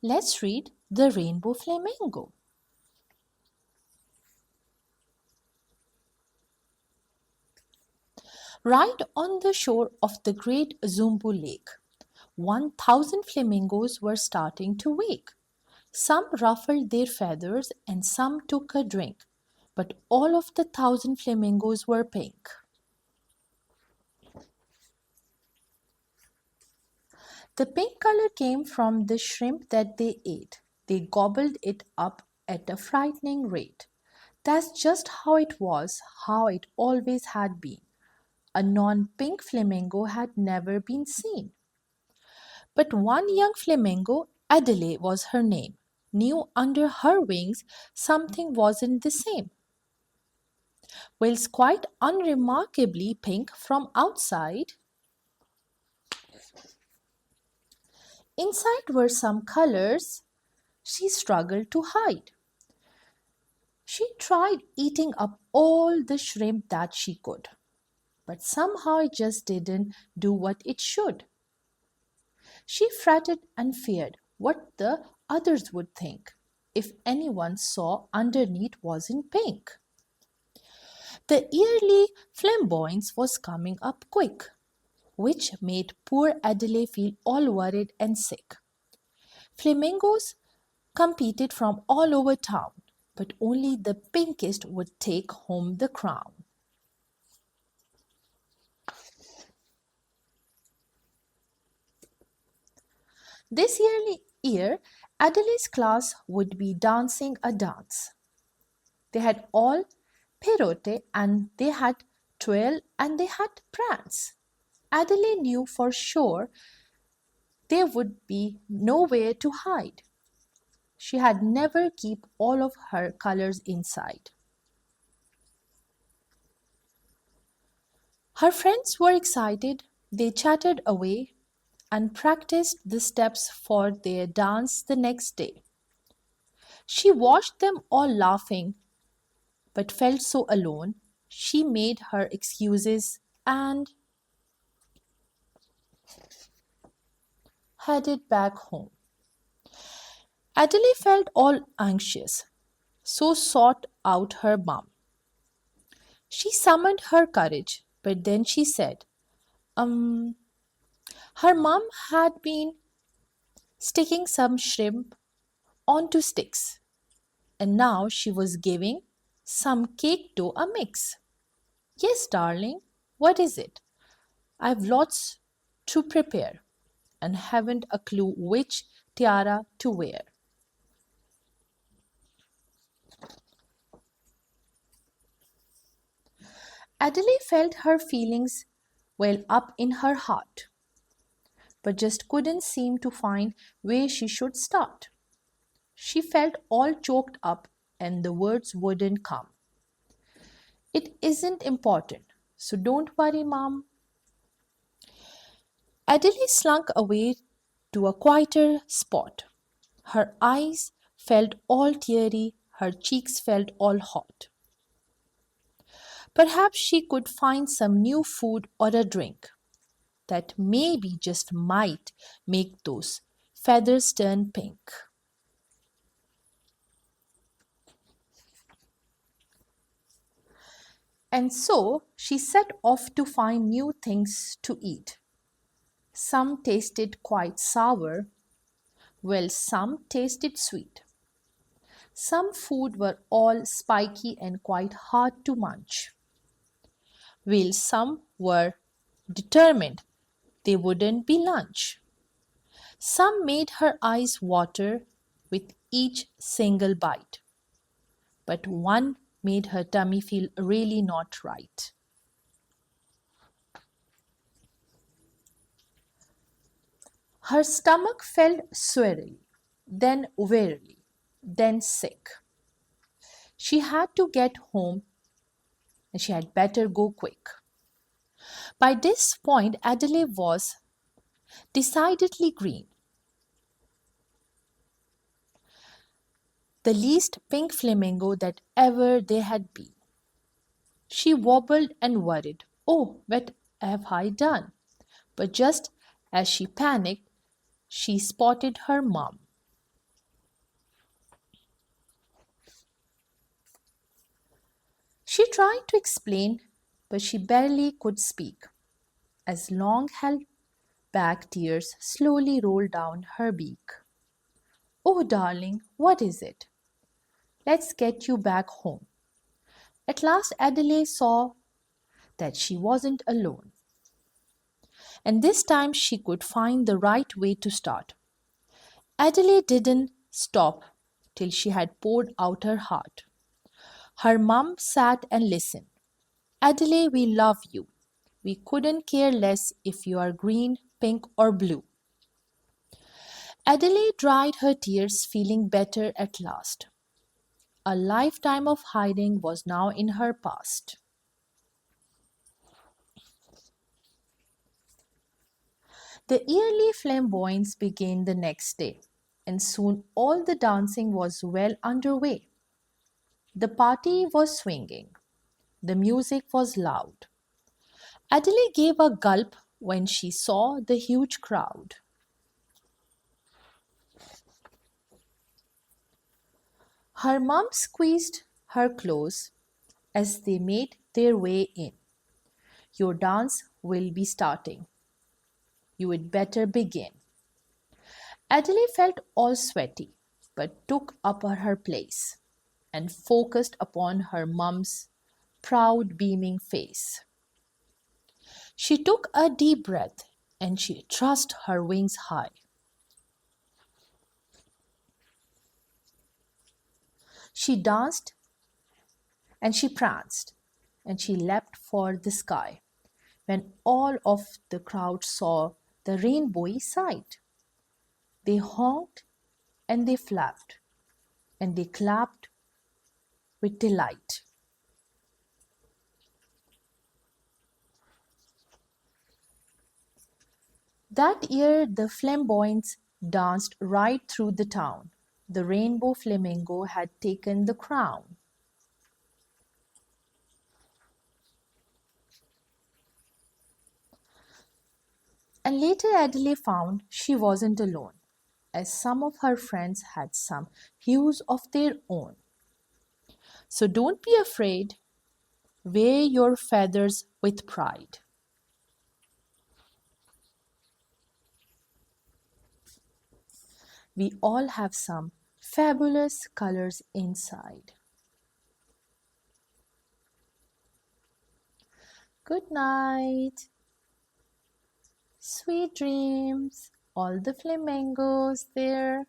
Let's read The Rainbow Flamingo. Right on the shore of the great Zumbu Lake, 1,000 flamingos were starting to wake. Some ruffled their feathers and some took a drink, but all of the 1,000 flamingos were pink. The pink color came from the shrimp that they ate. They gobbled it up at a frightening rate. That's just how it was, how it always had been. A non-pink flamingo had never been seen. But one young flamingo, Adele was her name, knew under her wings something wasn't the same. Whilst quite unremarkably pink from outside, inside were some colors she struggled to hide. She tried eating up all the shrimp that she could, but somehow it just didn't do what it should. She fretted and feared what the others would think if anyone saw underneath wasn't pink. The yearly flamboyance was coming up quick, which made poor Adele feel all worried and sick. Flamingos competed from all over town, but only the pinkest would take home the crown. This year, Adele's class would be dancing a dance. They had all pirouette and they had twirl and they had prance. Adele knew for sure there would be nowhere to hide. She had never kept all of her colors inside. Her friends were excited. They chattered away and practiced the steps for their dance the next day. She watched them all laughing, but felt so alone. She made her excuses and headed back home. Adele felt all anxious, so sought out her mum. She summoned her courage, but then she said, her mum had been sticking some shrimp onto sticks, and now she was giving some cake dough a mix. Yes, darling, what is it? I've lots to prepare and haven't a clue which tiara to wear. Adele felt her feelings well up in her heart, but just couldn't seem to find where she should start. She felt all choked up and the words wouldn't come. It isn't important, so don't worry, Mom. Adele slunk away to a quieter spot. Her eyes felt all teary, her cheeks felt all hot. Perhaps she could find some new food or a drink that maybe just might make those feathers turn pink. And so she set off to find new things to eat. Some tasted quite sour, while some tasted sweet. Some food were all spiky and quite hard to munch, while some were determined they wouldn't be lunch. Some made her eyes water with each single bite, but one made her tummy feel really not right. Her stomach felt swirly, then wearily, then sick. She had to get home and she had better go quick. By this point, Adele was decidedly green, the least pink flamingo that ever there had been. She wobbled and worried. Oh, what have I done? But just as she panicked, she spotted her mom. She tried to explain, but she barely could speak, as long held back tears slowly rolled down her beak. Oh, darling, what is it? Let's get you back home. At last, Adelaide saw that she wasn't alone, and this time she could find the right way to start. Adelaide didn't stop till she had poured out her heart. Her mum sat and listened. Adelaide, we love you. We couldn't care less if you are green, pink, or blue. Adelaide dried her tears, feeling better at last. A lifetime of hiding was now in her past. The yearly flamboyance began the next day, and soon all the dancing was well underway. The party was swinging. The music was loud. Adelaide gave a gulp when she saw the huge crowd. Her mum squeezed her close as they made their way in. Your dance will be starting. You had better begin. Adelaide felt all sweaty, but took up her place and focused upon her mum's proud, beaming face. She took a deep breath and she thrust her wings high. She danced and she pranced and she leapt for the sky when all of the crowd saw the rainbowy sight. They honked and they flapped and they clapped with delight. That year, the flamboyants danced right through the town. The rainbow flamingo had taken the crown. And later, Adelaide found she wasn't alone, as some of her friends had some hues of their own. So don't be afraid, wear your feathers with pride. We all have some fabulous colors inside. Good night. Sweet dreams, all the flamingos there.